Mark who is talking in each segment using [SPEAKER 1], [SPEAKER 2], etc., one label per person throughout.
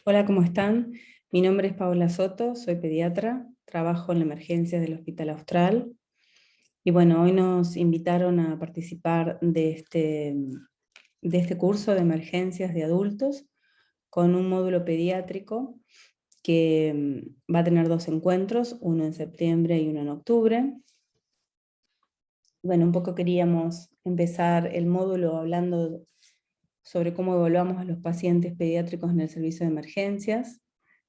[SPEAKER 1] Hola, ¿cómo están? Mi nombre es Paola Soto, soy pediatra, trabajo en la emergencia del Hospital Austral. Y bueno, hoy nos invitaron a participar de este curso de emergencias de adultos con un módulo pediátrico que va a tener dos encuentros, uno en septiembre y uno en octubre. Bueno, un poco queríamos empezar el módulo hablando sobre cómo evaluamos a los pacientes pediátricos en el servicio de emergencias,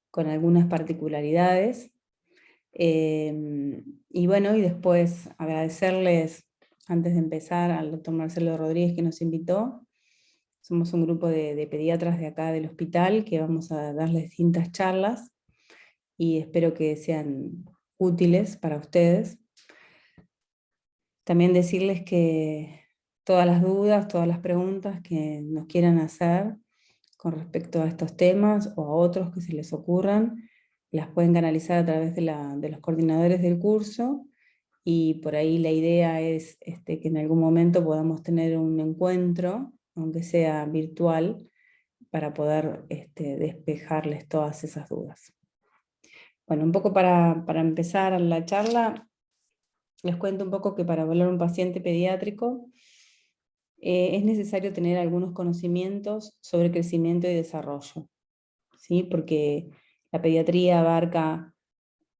[SPEAKER 1] con algunas particularidades. Y bueno, y después agradecerles, antes de empezar, al doctor Marcelo Rodríguez que nos invitó. Somos un grupo de pediatras de acá del hospital que vamos a darles distintas charlas y espero que sean útiles para ustedes. También decirles que todas las dudas, todas las preguntas que nos quieran hacer con respecto a estos temas o a otros que se les ocurran, las pueden canalizar a través de los coordinadores del curso, y por ahí la idea es que en algún momento podamos tener un encuentro, aunque sea virtual, para poder despejarles todas esas dudas. Bueno, un poco para empezar la charla, les cuento un poco que para evaluar un paciente pediátrico es necesario tener algunos conocimientos sobre crecimiento y desarrollo, ¿sí? Porque la pediatría abarca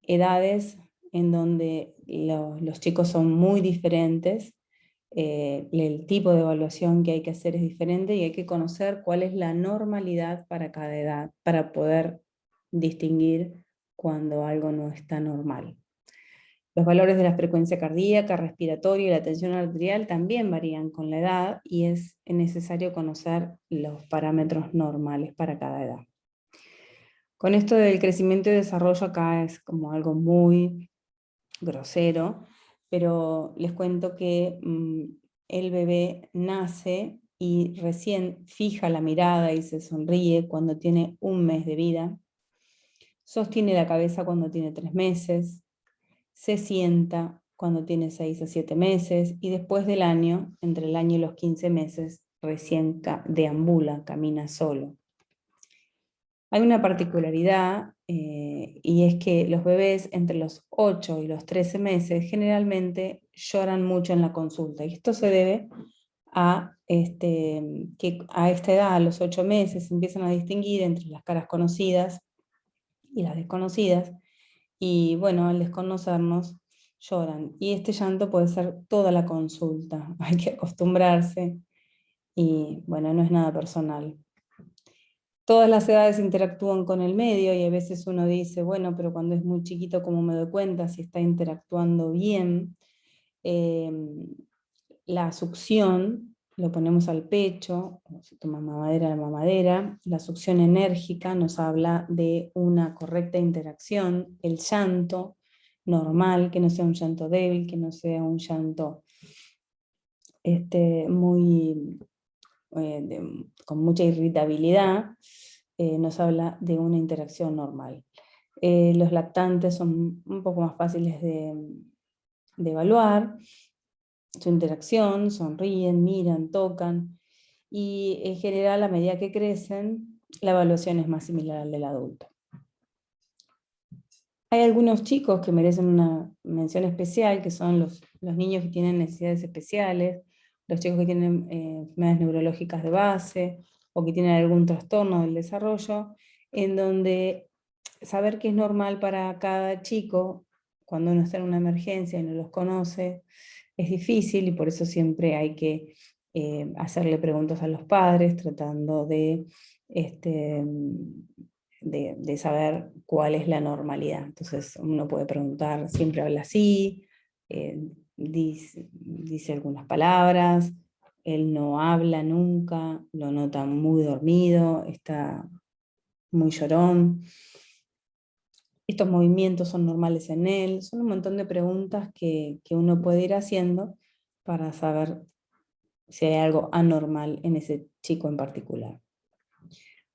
[SPEAKER 1] edades en donde los chicos son muy diferentes, el tipo de evaluación que hay que hacer es diferente y hay que conocer cuál es la normalidad para cada edad, para poder distinguir cuando algo no está normal. Los valores de la frecuencia cardíaca, respiratoria y la tensión arterial también varían con la edad y es necesario conocer los parámetros normales para cada edad. Con esto del crecimiento y desarrollo acá es como algo muy grosero, pero les cuento que el bebé nace y recién fija la mirada y se sonríe cuando tiene 1 mes de vida, sostiene la cabeza cuando tiene 3 meses, se sienta cuando tiene 6 a 7 meses y después del año, entre el año y los 15 meses, recién deambula, camina solo. Hay una particularidad y es que los bebés entre los 8 y los 13 meses generalmente lloran mucho en la consulta, y esto se debe a que a esta edad, a los 8 meses, se empiezan a distinguir entre las caras conocidas y las desconocidas, y bueno, al desconocernos lloran, y este llanto puede ser toda la consulta, hay que acostumbrarse, y bueno, no es nada personal. Todas las edades interactúan con el medio y a veces uno dice, bueno, pero cuando es muy chiquito, ¿cómo me doy cuenta si está interactuando bien? La succión, lo ponemos al pecho, o si toma mamadera, la mamadera. La succión enérgica nos habla de una correcta interacción. El llanto normal, que no sea un llanto débil, que no sea un llanto muy con mucha irritabilidad, nos habla de una interacción normal. Los lactantes son un poco más fáciles de evaluar, su interacción, sonríen, miran, tocan, y en general a medida que crecen, la evaluación es más similar al del adulto. Hay algunos chicos que merecen una mención especial, que son los niños que tienen necesidades especiales, los chicos que tienen enfermedades neurológicas de base, o que tienen algún trastorno del desarrollo, en donde saber qué es normal para cada chico, cuando uno está en una emergencia y no los conoce, es difícil, y por eso siempre hay que hacerle preguntas a los padres, tratando de saber cuál es la normalidad. Entonces uno puede preguntar, siempre habla así, dice algunas palabras, él no habla nunca, lo nota muy dormido, está muy llorón, estos movimientos son normales en él. Son un montón de preguntas que uno puede ir haciendo para saber si hay algo anormal en ese chico en particular.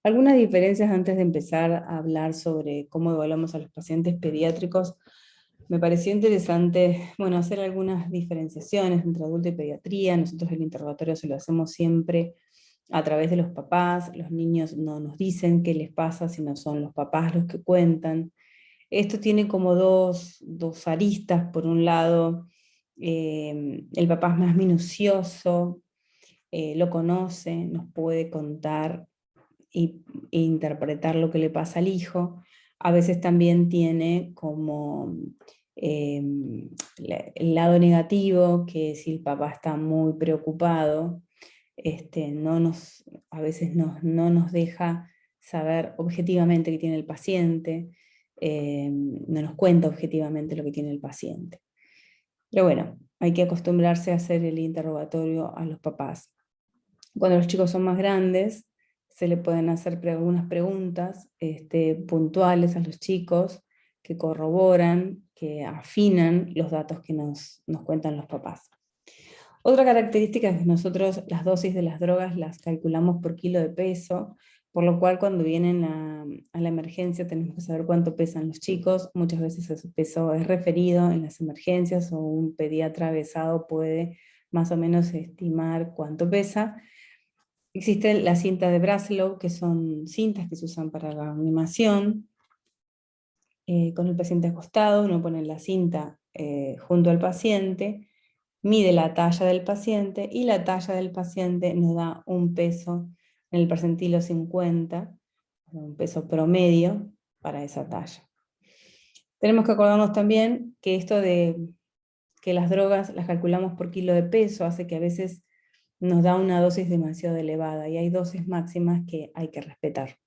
[SPEAKER 1] Algunas diferencias antes de empezar a hablar sobre cómo evaluamos a los pacientes pediátricos. Me pareció interesante, bueno, hacer algunas diferenciaciones entre adulto y pediatría. Nosotros el interrogatorio se lo hacemos siempre a través de los papás. Los niños no nos dicen qué les pasa, sino son los papás los que cuentan. Esto tiene como dos aristas. Por un lado, el papá es más minucioso, lo conoce, nos puede contar e interpretar lo que le pasa al hijo. A veces también tiene como el lado negativo, que si el papá está muy preocupado, a veces no nos deja saber objetivamente qué tiene el paciente, no nos cuenta objetivamente lo que tiene el paciente. Pero bueno, hay que acostumbrarse a hacer el interrogatorio a los papás. Cuando los chicos son más grandes, se le pueden hacer algunas preguntas puntuales a los chicos que corroboran, que afinan los datos que nos cuentan los papás. Otra característica es que nosotros las dosis de las drogas las calculamos por kilo de peso, por lo cual cuando vienen a la emergencia tenemos que saber cuánto pesan los chicos. Muchas veces ese peso es referido en las emergencias, o un pediatra avesado puede más o menos estimar cuánto pesa. Existe la cinta de Braslow, que son cintas que se usan para la animación. Con el paciente acostado, uno pone la cinta junto al paciente, mide la talla del paciente, y la talla del paciente nos da un peso en el percentilo 50, un peso promedio para esa talla. Tenemos que acordarnos también que esto de que las drogas las calculamos por kilo de peso hace que a veces nos da una dosis demasiado elevada, y hay dosis máximas que hay que respetar.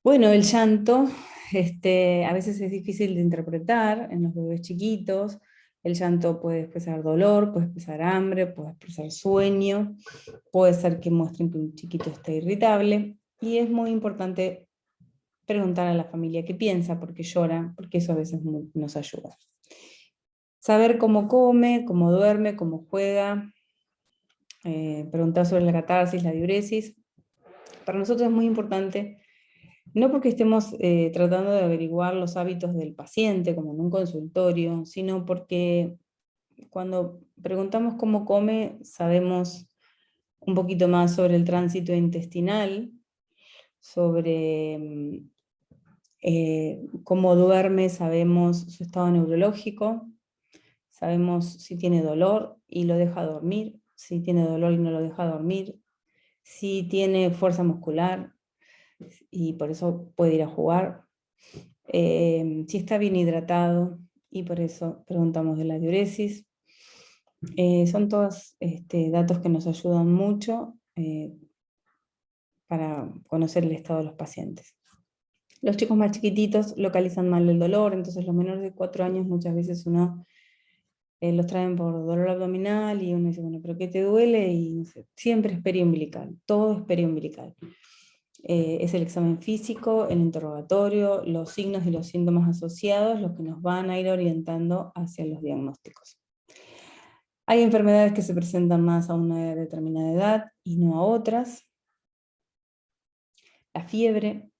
[SPEAKER 1] Bueno, el llanto a veces es difícil de interpretar en los bebés chiquitos. El llanto puede expresar dolor, puede expresar hambre, puede expresar sueño, puede ser que muestren que un chiquito está irritable, y es muy importante preguntar a la familia qué piensa, por qué llora, porque eso a veces nos ayuda. Saber cómo come, cómo duerme, cómo juega, preguntar sobre la catarsis, la diuresis. Para nosotros es muy importante, no porque estemos tratando de averiguar los hábitos del paciente, como en un consultorio, sino porque cuando preguntamos cómo come, sabemos un poquito más sobre el tránsito intestinal, sobre cómo duerme, sabemos su estado neurológico, sabemos si tiene dolor y lo deja dormir, si tiene dolor y no lo deja dormir, si tiene fuerza muscular y por eso puede ir a jugar, si está bien hidratado, y por eso preguntamos de la diuresis. Son todos datos que nos ayudan mucho para conocer el estado de los pacientes. Los chicos más chiquititos localizan mal el dolor, entonces los menores de 4 años muchas veces uno los traen por dolor abdominal y uno dice, bueno, ¿pero qué te duele? Y no sé, siempre es periumbilical, todo es periumbilical. Es el examen físico, el interrogatorio, los signos y los síntomas asociados los que nos van a ir orientando hacia los diagnósticos. Hay enfermedades que se presentan más a una determinada edad y no a otras. La fiebre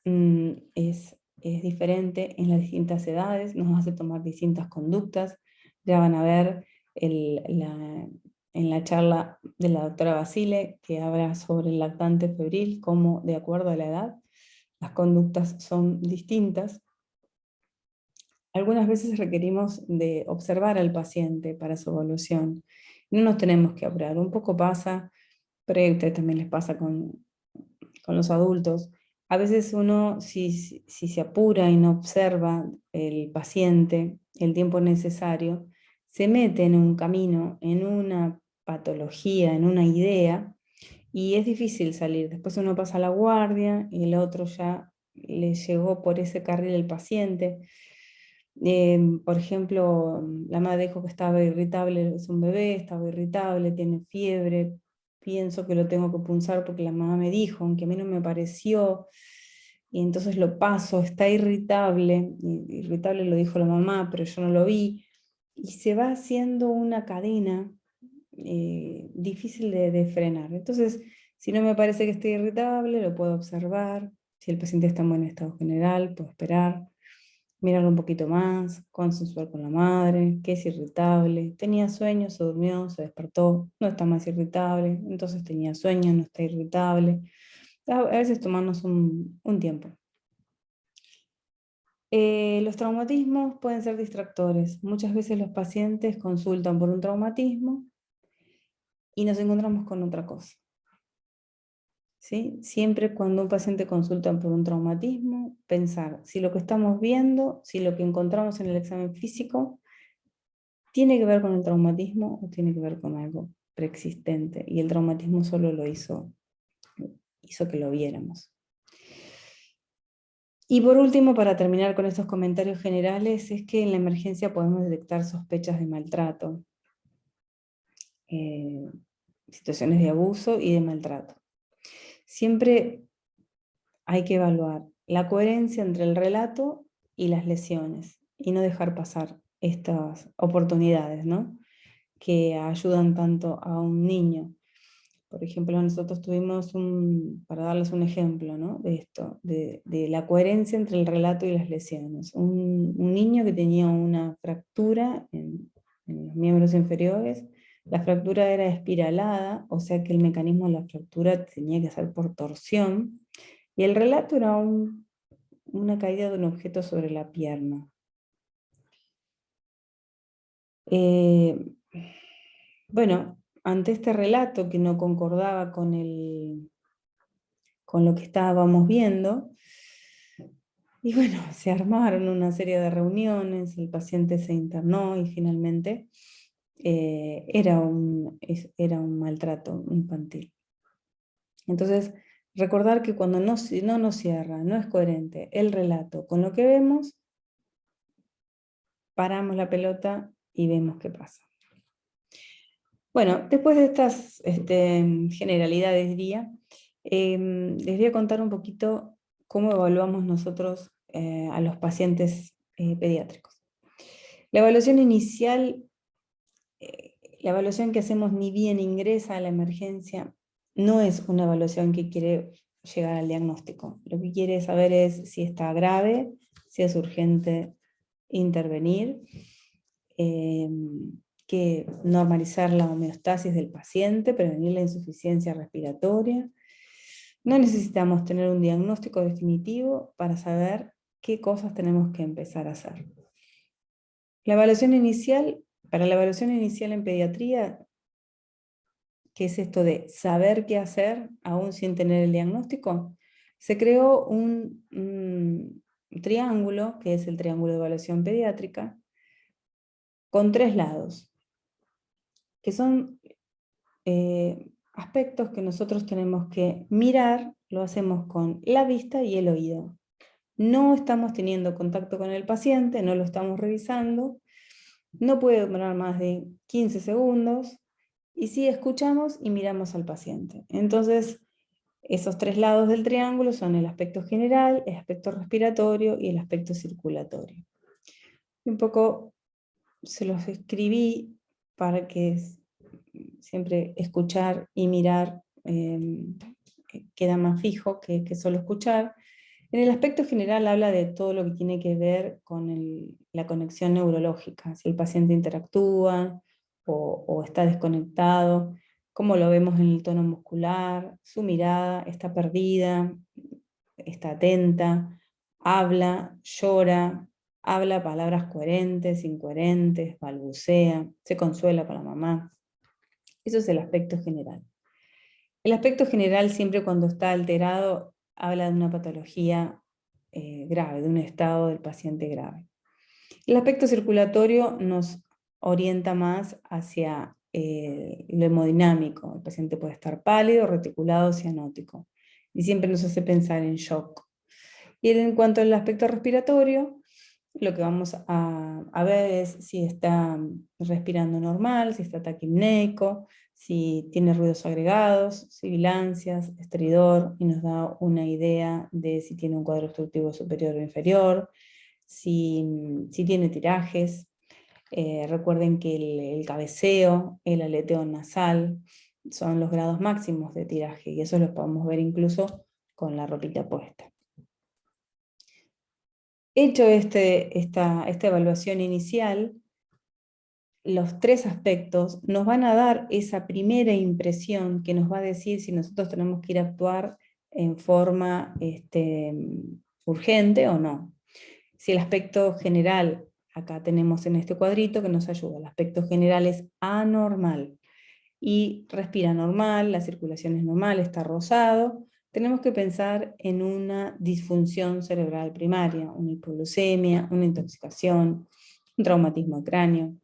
[SPEAKER 1] es diferente en las distintas edades, nos hace tomar distintas conductas. Ya van a ver en la charla de la doctora Basile, que habla sobre el lactante febril, cómo de acuerdo a la edad las conductas son distintas. Algunas veces requerimos de observar al paciente para su evolución. No nos tenemos que operar, un poco pasa, pero a ustedes también les pasa con los adultos. A veces uno, si se apura y no observa el paciente el tiempo necesario, se mete en un camino, en una patología, en una idea, y es difícil salir. Después uno pasa la guardia y el otro ya le llegó por ese carril el paciente. Por ejemplo, la madre dijo que estaba irritable, es un bebé, estaba irritable, tiene fiebre, pienso que lo tengo que punzar porque la mamá me dijo, aunque a mí no me pareció, y entonces lo paso, está irritable, irritable lo dijo la mamá, pero yo no lo vi, y se va haciendo una cadena difícil de frenar. Entonces, si no me parece que esté irritable, lo puedo observar. Si el paciente está en buen estado general, puedo esperar. mirarlo un poquito más, consensuar con la madre, que es irritable, tenía sueño, se durmió, se despertó, no está más irritable, entonces tenía sueño, no está irritable. A veces tomarnos un tiempo. Los traumatismos pueden ser distractores. Muchas veces los pacientes consultan por un traumatismo y nos encontramos con otra cosa. ¿Sí? Siempre cuando un paciente consulta por un traumatismo, pensar si lo que estamos viendo, si lo que encontramos en el examen físico, tiene que ver con el traumatismo o tiene que ver con algo preexistente. Y el traumatismo solo lo hizo que lo viéramos. Y por último, para terminar con estos comentarios generales, es que en la emergencia podemos detectar sospechas de maltrato, situaciones de abuso y de maltrato. Siempre hay que evaluar la coherencia entre el relato y las lesiones y no dejar pasar estas oportunidades, ¿no? Que ayudan tanto a un niño. Por ejemplo, nosotros tuvimos para darles un ejemplo, ¿no? De esto, de la coherencia entre el relato y las lesiones. Un niño que tenía una fractura en los miembros inferiores, la fractura era espiralada, o sea que el mecanismo de la fractura tenía que ser por torsión, y el relato era una caída de un objeto sobre la pierna. Eh, bueno, ante este relato que no concordaba con lo que estábamos viendo, y bueno, se armaron una serie de reuniones, el paciente se internó y finalmente era un maltrato infantil. Entonces, recordar que cuando no nos cierra, no es coherente el relato con lo que vemos, paramos la pelota y vemos qué pasa. Bueno, después de estas generalidades, diría, les voy a contar un poquito cómo evaluamos nosotros a los pacientes pediátricos. La evaluación inicial, la evaluación que hacemos ni bien ingresa a la emergencia, no es una evaluación que quiere llegar al diagnóstico. Lo que quiere saber es si está grave, si es urgente intervenir, que normalizar la homeostasis del paciente, prevenir la insuficiencia respiratoria. No necesitamos tener un diagnóstico definitivo para saber qué cosas tenemos que empezar a hacer. La evaluación inicial, para la evaluación inicial en pediatría, que es esto de saber qué hacer aún sin tener el diagnóstico, se creó un triángulo, que es el triángulo de evaluación pediátrica, con 3 lados, que son aspectos que nosotros tenemos que mirar, lo hacemos con la vista y el oído. No estamos teniendo contacto con el paciente, no lo estamos revisando, no puede durar más de 15 segundos, y sí escuchamos y miramos al paciente. Entonces, esos 3 lados del triángulo son el aspecto general, el aspecto respiratorio y el aspecto circulatorio. Un poco se los escribí para que siempre escuchar y mirar queda más fijo que solo escuchar. En el aspecto general habla de todo lo que tiene que ver con la conexión neurológica, si el paciente interactúa o está desconectado, cómo lo vemos en el tono muscular, su mirada está perdida, está atenta, habla, llora, habla palabras coherentes, incoherentes, balbucea, se consuela con la mamá. Eso es el aspecto general. El aspecto general siempre cuando está alterado habla de una patología grave, de un estado del paciente grave. El aspecto circulatorio nos orienta más hacia lo hemodinámico. El paciente puede estar pálido, reticulado, cianótico. Y siempre nos hace pensar en shock. Y en cuanto al aspecto respiratorio, lo que vamos a ver es si está respirando normal, si está taquipneico, si tiene ruidos agregados, sibilancias, estridor, y nos da una idea de si tiene un cuadro obstructivo superior o inferior, si tiene tirajes. Recuerden que el cabeceo, el aleteo nasal, son los grados máximos de tiraje, y eso los podemos ver incluso con la ropita puesta. Hecho esta evaluación inicial, los tres aspectos nos van a dar esa primera impresión que nos va a decir si nosotros tenemos que ir a actuar en forma urgente o no. Si el aspecto general, acá tenemos en este cuadrito que nos ayuda, el aspecto general es anormal y respira normal, la circulación es normal, está rosado, tenemos que pensar en una disfunción cerebral primaria, una hipoglucemia, una intoxicación, un traumatismo de cráneo.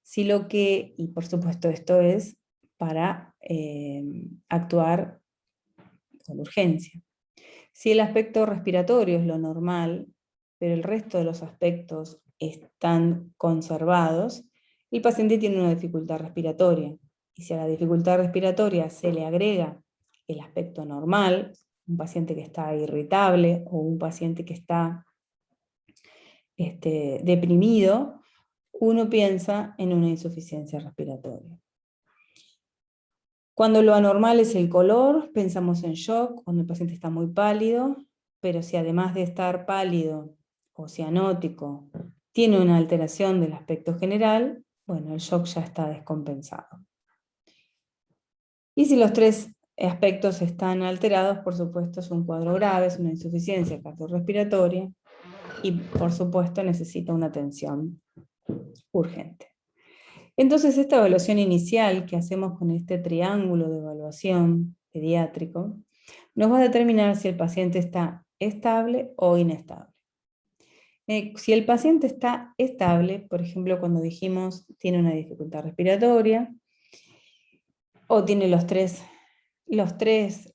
[SPEAKER 1] Si lo que, y por supuesto esto es para actuar con urgencia. Si el aspecto respiratorio es lo normal, pero el resto de los aspectos están conservados, el paciente tiene una dificultad respiratoria. Y si a la dificultad respiratoria se le agrega el aspecto normal, un paciente que está irritable o un paciente que está deprimido, uno piensa en una insuficiencia respiratoria. Cuando lo anormal es el color, pensamos en shock, cuando el paciente está muy pálido, pero si además de estar pálido o cianótico, tiene una alteración del aspecto general, bueno, el shock ya está descompensado. Y si los tres aspectos están alterados, por supuesto es un cuadro grave, es una insuficiencia cardiorrespiratoria y por supuesto necesita una atención urgente. Entonces esta evaluación inicial que hacemos con este triángulo de evaluación pediátrico nos va a determinar si el paciente está estable o inestable. Si el paciente está estable, por ejemplo cuando dijimos tiene una dificultad respiratoria o tiene los tres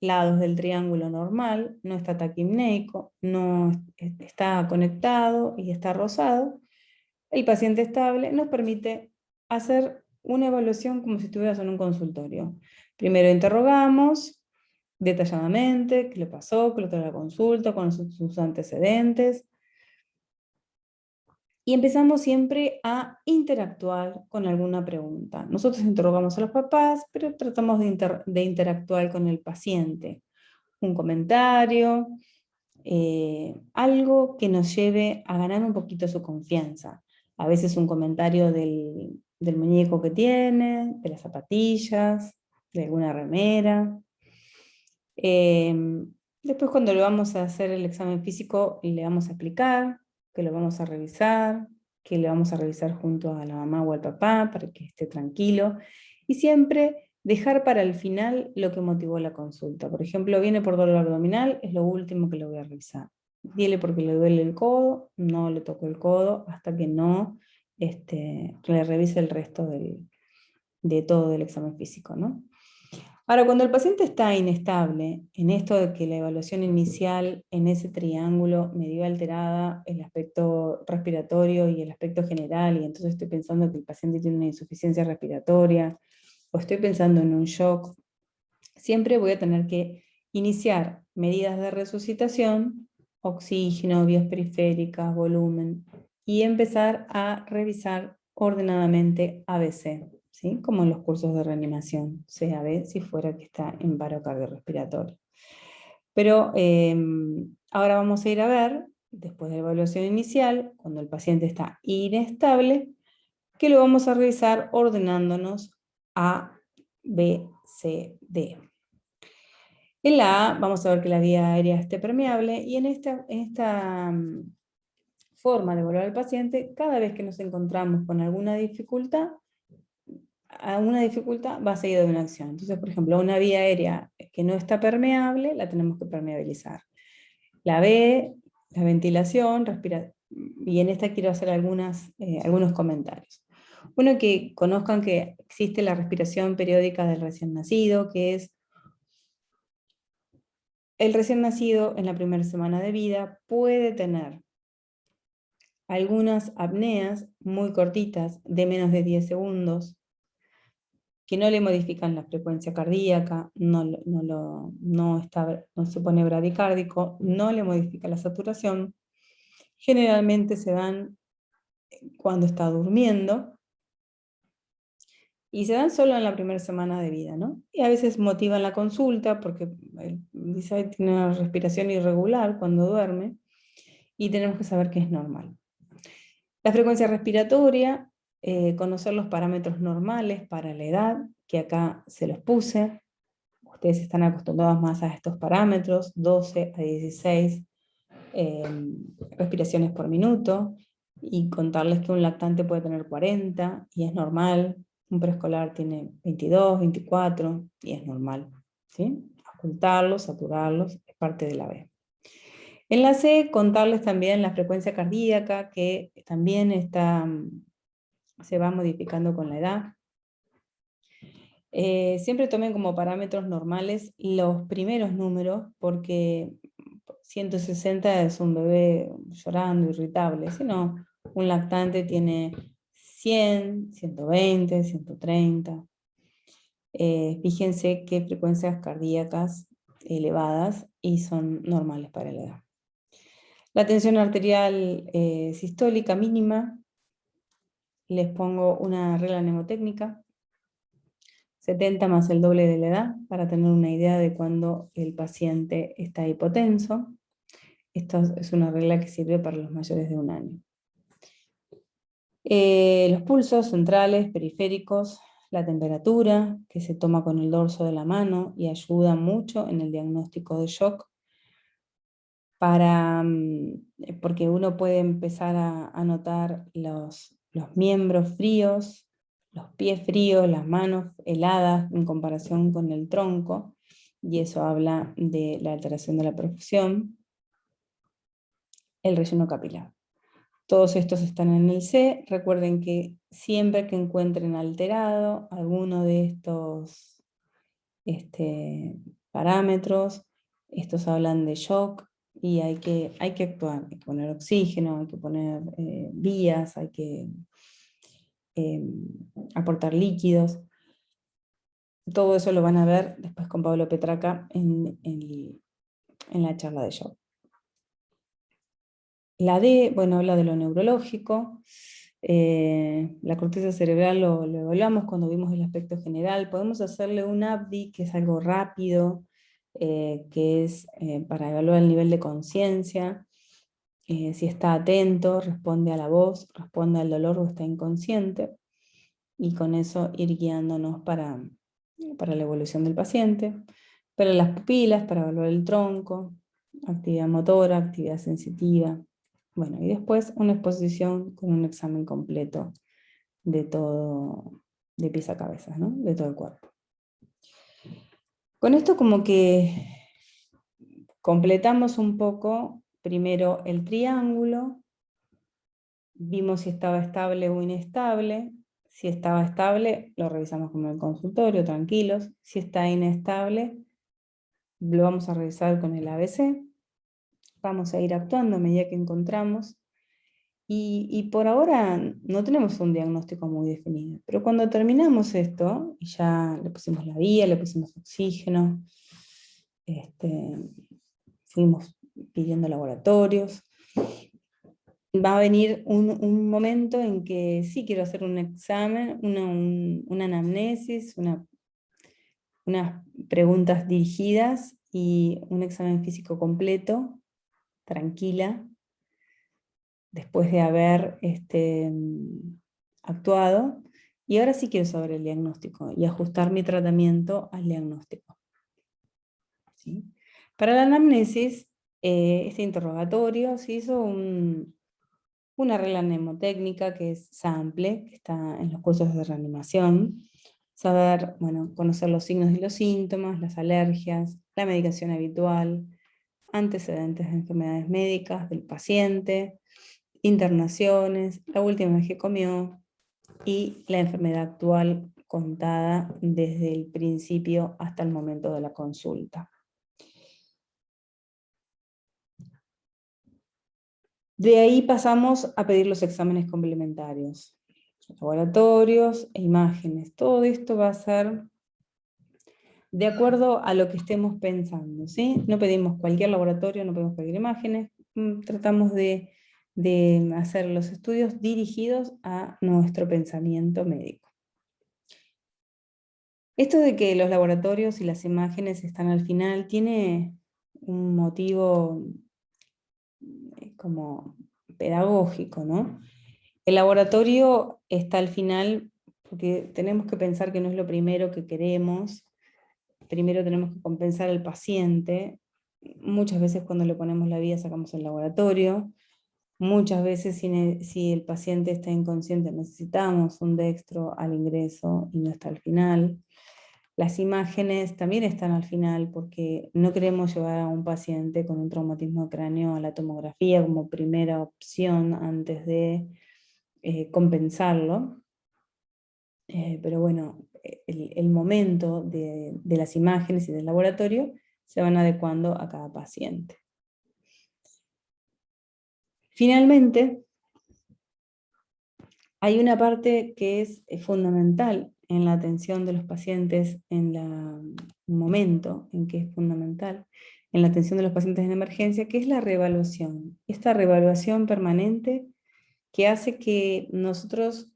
[SPEAKER 1] lados del triángulo normal, no está taquipneico, no está conectado y está rosado, el paciente estable nos permite hacer una evaluación como si estuvieras en un consultorio. Primero interrogamos detalladamente qué le pasó, qué le trae la consulta, con sus antecedentes, y empezamos siempre a interactuar con alguna pregunta. Nosotros interrogamos a los papás, pero tratamos de interactuar con el paciente. Un comentario, algo que nos lleve a ganar un poquito su confianza. A veces un comentario del muñeco que tiene, de las zapatillas, de alguna remera. Después cuando le vamos a hacer el examen físico, le vamos a explicar que lo vamos a revisar, que le vamos a revisar junto a la mamá o al papá para que esté tranquilo. Y siempre dejar para el final lo que motivó la consulta. Por ejemplo, viene por dolor abdominal, es lo último que le voy a revisar. Dile porque le duele el codo, no le toco el codo hasta que no le revise el resto de todo el examen físico, ¿no? Ahora, cuando el paciente está inestable, en esto de que la evaluación inicial en ese triángulo me dio alterada el aspecto respiratorio y el aspecto general, y entonces estoy pensando que el paciente tiene una insuficiencia respiratoria, o estoy pensando en un shock, siempre voy a tener que iniciar medidas de resucitación, oxígeno, vías periféricas, volumen, y empezar a revisar ordenadamente ABC. ¿Sí? Como en los cursos de reanimación, CAB, si fuera que está en paro cardiorrespiratorio. Pero ahora vamos a ir a ver, después de la evaluación inicial, cuando el paciente está inestable, que lo vamos a revisar ordenándonos A, B, C, D. En la A vamos a ver que la vía aérea esté permeable y en esta forma de evaluar al paciente, cada vez que nos encontramos con alguna dificultad va seguido de una acción. Entonces, por ejemplo, una vía aérea que no está permeable, la tenemos que permeabilizar. La B, la ventilación, y en esta quiero hacer algunos comentarios. Uno, que conozcan que existe la respiración periódica del recién nacido, que es el recién nacido en la primera semana de vida puede tener algunas apneas muy cortitas, de menos de 10 segundos, que no le modifican la frecuencia cardíaca, no se pone bradicárdico, no le modifica la saturación. Generalmente se dan cuando está durmiendo, y se dan solo en la primera semana de vida, ¿no? Y a veces motivan la consulta porque dice que tiene una respiración irregular cuando duerme, y tenemos que saber que es normal. La frecuencia respiratoria, conocer los parámetros normales para la edad, que acá se los puse. Ustedes están acostumbrados más a estos parámetros, 12 a 16 respiraciones por minuto, y contarles que un lactante puede tener 40 y es normal, un preescolar tiene 22, 24 y es normal, ¿sí? Ocultarlos, saturarlos, es parte de la B. En la C, contarles también la frecuencia cardíaca, que también se va modificando con la edad. Siempre tomen como parámetros normales los primeros números, porque 160 es un bebé llorando, irritable, sino un lactante tiene 100, 120, 130. Fíjense qué frecuencias cardíacas elevadas y son normales para la edad. La tensión arterial sistólica mínima, les pongo una regla mnemotécnica, 70 más el doble de la edad, para tener una idea de cuándo el paciente está hipotenso. Esto es una regla que sirve para los mayores de 1 año. Los pulsos centrales, periféricos, la temperatura, que se toma con el dorso de la mano y ayuda mucho en el diagnóstico de shock, porque uno puede empezar a notar los miembros fríos, los pies fríos, las manos heladas en comparación con el tronco, y eso habla de la alteración de la perfusión. El relleno capilar. Todos estos están en el C. Recuerden que siempre que encuentren alterado alguno de estos parámetros, estos hablan de shock y hay que actuar. Hay que poner oxígeno, hay que poner vías, hay que aportar líquidos. Todo eso lo van a ver después con Pablo Petraca en la charla de shock. La D, bueno, habla de lo neurológico. La corteza cerebral lo evaluamos cuando vimos el aspecto general. Podemos hacerle un ABDI, que es algo rápido, que es para evaluar el nivel de conciencia. Si está atento, responde a la voz, responde al dolor o está inconsciente. Y con eso ir guiándonos para la evolución del paciente. Para las pupilas, para evaluar el tronco, actividad motora, actividad sensitiva. Bueno, y después una exposición con un examen completo de todo, de pies a cabeza, ¿no? De todo el cuerpo. Con esto como que completamos un poco, primero el triángulo, vimos si estaba estable o inestable. Si estaba estable, lo revisamos como en el consultorio, tranquilos. Si está inestable, lo vamos a revisar con el ABC. Vamos a ir actuando a medida que encontramos. Y por ahora no tenemos un diagnóstico muy definido. Pero cuando terminamos esto, y ya le pusimos la vía, le pusimos oxígeno, fuimos pidiendo laboratorios, va a venir un momento en que sí quiero hacer un examen, una anamnesis, unas preguntas dirigidas y un examen físico completo, tranquila, después de haber actuado, y ahora sí quiero saber el diagnóstico y ajustar mi tratamiento al diagnóstico. ¿Sí? Para la anamnesis, este interrogatorio se hizo una regla mnemotécnica que es SAMPLE, que está en los cursos de reanimación. Saber, bueno, conocer los signos y los síntomas, las alergias, la medicación habitual, antecedentes de enfermedades médicas del paciente, internaciones, la última vez que comió y la enfermedad actual contada desde el principio hasta el momento de la consulta. De ahí pasamos a pedir los exámenes complementarios, laboratorios e imágenes. Todo esto va a ser de acuerdo a lo que estemos pensando, ¿sí? No pedimos cualquier laboratorio, no podemos pedir imágenes, tratamos de hacer los estudios dirigidos a nuestro pensamiento médico. Esto de que los laboratorios y las imágenes están al final tiene un motivo como pedagógico, ¿no? El laboratorio está al final, porque tenemos que pensar que no es lo primero que queremos. Primero tenemos que compensar al paciente. Muchas veces cuando le ponemos la vía sacamos el laboratorio. Muchas veces si el paciente está inconsciente necesitamos un dextro al ingreso y no está al final. Las imágenes también están al final porque no queremos llevar a un paciente con un traumatismo de cráneo a la tomografía como primera opción antes de compensarlo. Pero bueno, el momento de las imágenes y del laboratorio se van adecuando a cada paciente. Finalmente, hay una parte que es fundamental en la atención de los pacientes, un momento en que es fundamental, en la atención de los pacientes en emergencia, que es la reevaluación. Esta reevaluación permanente que hace que nosotros,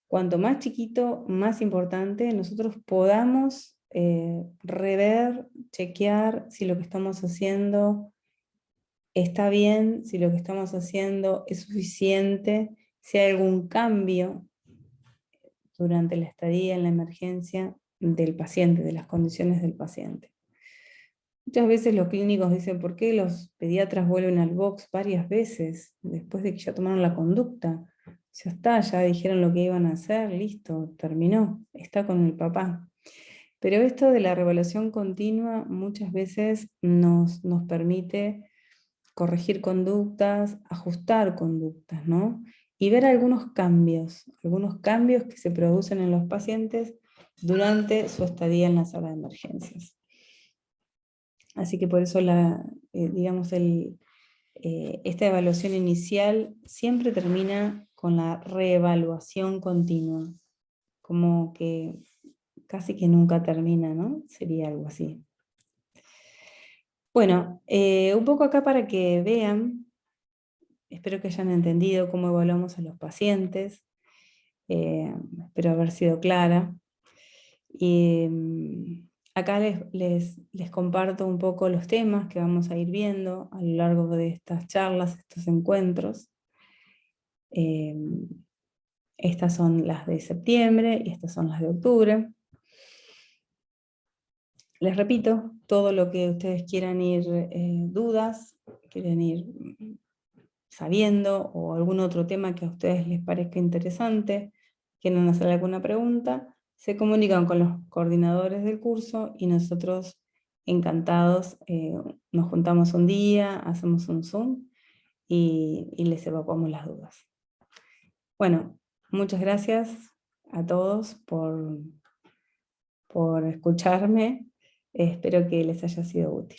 [SPEAKER 1] cuanto más chiquito, más importante, nosotros podamos rever, chequear si lo que estamos haciendo está bien, si lo que estamos haciendo es suficiente, si hay algún cambio durante la estadía en la emergencia del paciente, de las condiciones del paciente. Muchas veces los clínicos dicen, ¿por qué los pediatras vuelven al box varias veces después de que ya tomaron la conducta? Ya está, ya dijeron lo que iban a hacer, listo, terminó, está con el papá. Pero esto de la reevaluación continua muchas veces nos permite corregir conductas, ajustar conductas, ¿no? Y ver algunos cambios que se producen en los pacientes durante su estadía en la sala de emergencias. Así que por eso digamos, esta evaluación inicial siempre termina con la reevaluación continua, como que casi que nunca termina, ¿no? Sería algo así. Bueno, un poco acá para que vean, espero que hayan entendido cómo evaluamos a los pacientes, espero haber sido clara. Y acá les comparto un poco los temas que vamos a ir viendo a lo largo de estas charlas, estos encuentros. Estas son las de septiembre y estas son las de octubre. Les repito, todo lo que ustedes quieran ir dudas, quieren ir sabiendo, o algún otro tema que a ustedes les parezca interesante, quieren hacer alguna pregunta, se comunican con los coordinadores del curso y nosotros encantados nos juntamos un día, hacemos un Zoom y les evacuamos las dudas. Bueno, muchas gracias a todos por escucharme. Espero que les haya sido útil.